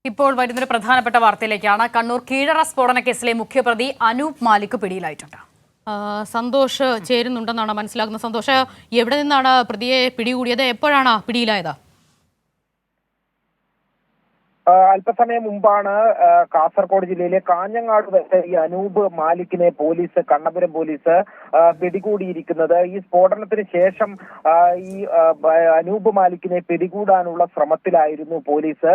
ഇപ്പോൾ വരുന്നൊരു പ്രധാനപ്പെട്ട വാർത്തയിലേക്കാണ്. കണ്ണൂർ കീഴറ സ്ഫോടന കേസിലെ മുഖ്യപ്രതി അനൂപ് മാലിക് പിടിയിലായിട്ടുണ്ട്. സന്തോഷ് ചേരുന്നുണ്ടെന്നാണ് മനസ്സിലാക്കുന്നത്. സന്തോഷ്, എവിടെ നിന്നാണ് പ്രതിയെ പിടികൂടിയത്? എപ്പോഴാണ് പിടിയിലായത്? അല്പസമയം മുമ്പാണ് കാസർഗോഡ് ജില്ലയിലെ കാഞ്ഞങ്ങാട് വെച്ച് ഈ അനൂപ് മാലിക്കിനെ കണ്ണപുരം പോലീസ് പിടികൂടിയിരിക്കുന്നത്. ഈ സ്ഫോടനത്തിന് ശേഷം ഈ അനൂപ് മാലിക്കിനെ പിടികൂടാനുള്ള ശ്രമത്തിലായിരുന്നു പോലീസ്.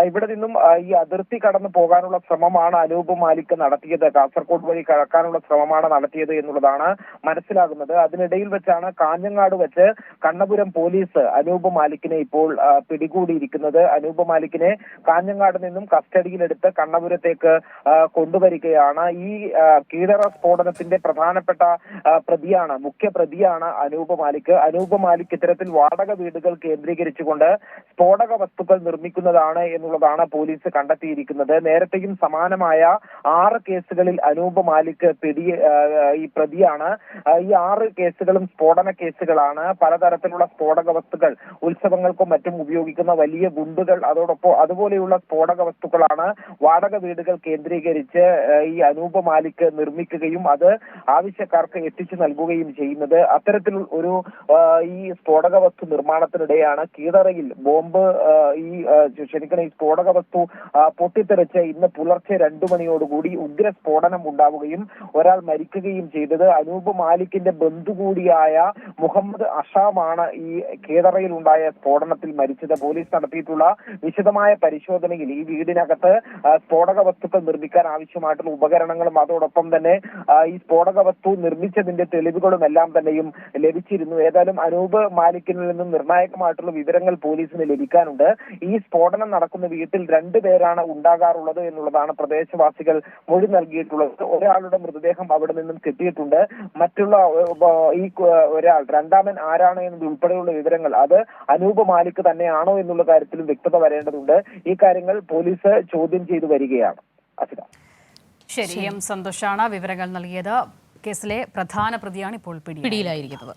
ഇവിടെ നിന്നും ഈ അതിർത്തി കടന്നു പോകാനുള്ള ശ്രമമാണ് അനൂപ് മാലിക് നടത്തിയത്. കാസർഗോഡ് വഴി കടക്കാനുള്ള ശ്രമമാണ് നടത്തിയത് എന്നുള്ളതാണ് മനസ്സിലാകുന്നത്. അതിനിടയിൽ വെച്ചാണ് കാഞ്ഞങ്ങാട് വെച്ച് കണ്ണപുരം പോലീസ് അനൂപ് മാലിക്കിനെ ഇപ്പോൾ പിടികൂടിയിരിക്കുന്നത്. അനൂപ് മാലിക്കിനെ കാഞ്ഞങ്ങാട് നിന്നും കസ്റ്റഡിയിലെടുത്ത് കണ്ണപുരത്തേക്ക് കൊണ്ടുവരികയാണ്. ഈ കീഴറ സ്ഫോടനത്തിന്റെ പ്രധാനപ്പെട്ട മുഖ്യ പ്രതിയാണ് അനൂപ് മാലിക്. അനൂപ് മാലിക് ഇത്തരത്തിൽ വാടക വീടുകൾ കേന്ദ്രീകരിച്ചുകൊണ്ട് സ്ഫോടക വസ്തുക്കൾ നിർമ്മിക്കുന്നതാണ് എന്നുള്ളതാണ് പോലീസ് കണ്ടെത്തിയിരിക്കുന്നത്. നേരത്തെയും സമാനമായ 6 കേസുകളിൽ അനൂപ് മാലിക് ഈ പ്രതിയാണ്. ഈ 6 കേസുകളും സ്ഫോടന കേസുകളാണ്. പലതരത്തിലുള്ള സ്ഫോടക വസ്തുക്കൾ, ഉത്സവങ്ങൾക്കും മറ്റും ഉപയോഗിക്കുന്ന വലിയ ഗുണ്ടുകൾ, അതുപോലെയുള്ള സ്ഫോടക വസ്തുക്കളാണ് വാടക വീടുകൾ കേന്ദ്രീകരിച്ച് ഈ അനൂപ് മാലിക് നിർമ്മിക്കുകയും അത് ആവശ്യക്കാർക്ക് എത്തിച്ചു നൽകുകയും ചെയ്യുന്നത്. അത്തരത്തിൽ ഒരു ഈ സ്ഫോടക വസ്തു നിർമ്മാണത്തിനിടെയാണ് കീഴറയിൽ ഈ സ്ഫോടക വസ്തു പൊട്ടിത്തെറിച്ച് ഇന്ന് പുലർച്ചെ 2 മണിയോടുകൂടി ഉഗ്ര സ്ഫോടനം ഉണ്ടാവുകയും ഒരാൾ മരിക്കുകയും ചെയ്തത്. അനൂപ് മാലിക്കിന്റെ ബന്ധു കൂടിയായ മുഹമ്മദ് അഷാമാണ് ഈ കീഴറയിൽ ഉണ്ടായ സ്ഫോടനത്തിൽ മരിച്ചത്. പോലീസ് നടത്തിയിട്ടുള്ള വിശദമായ പരിശോധനയിൽ ഈ വീടിനകത്ത് സ്ഫോടക വസ്തുക്കൾ നിർമ്മിക്കാൻ ആവശ്യമായിട്ടുള്ള ഉപകരണങ്ങളും അതോടൊപ്പം തന്നെ ഈ സ്ഫോടക വസ്തു നിർമ്മിച്ചതിന്റെ തെളിവുകളും എല്ലാം തന്നെയും ലഭിച്ചിരുന്നു. ഏതായാലും അനൂപ് മാലിക്കിൽ നിന്നും നിർണായകമായിട്ടുള്ള വിവരങ്ങൾ പോലീസിന് ലഭിക്കാനുണ്ട്. ഈ സ്ഫോടനം നടക്കുന്ന വീട്ടിൽ 2 പേരാണ് ഉണ്ടാകാറുള്ളത് എന്നുള്ളതാണ് പ്രദേശവാസികൾ മൊഴി നൽകിയിട്ടുള്ളത്. ഒരാളുടെ മൃതദേഹം അവിടെ നിന്നും കിട്ടിയിട്ടുണ്ട്. മറ്റുള്ള ഈ ഒരാൾ രണ്ടാമൻ ആരാണ് എന്നത് ഉൾപ്പെടെയുള്ള വിവരങ്ങൾ അത് അനൂപ് മാലിക് തന്നെയാണോ എന്നുള്ള കാര്യത്തിലും വ്യക്തത വരേണ്ടതുണ്ട്. ഈ കാര്യങ്ങൾ പോലീസ് ചോദ്യം ചെയ്തു വരികയാണ്. ശരി, സന്തോഷാണ് വിവരങ്ങൾ നൽകിയത്. കേസിലെ പ്രധാന പ്രതിയാണ് ഇപ്പോൾ പിടിയിലായിരിക്കുന്നത്.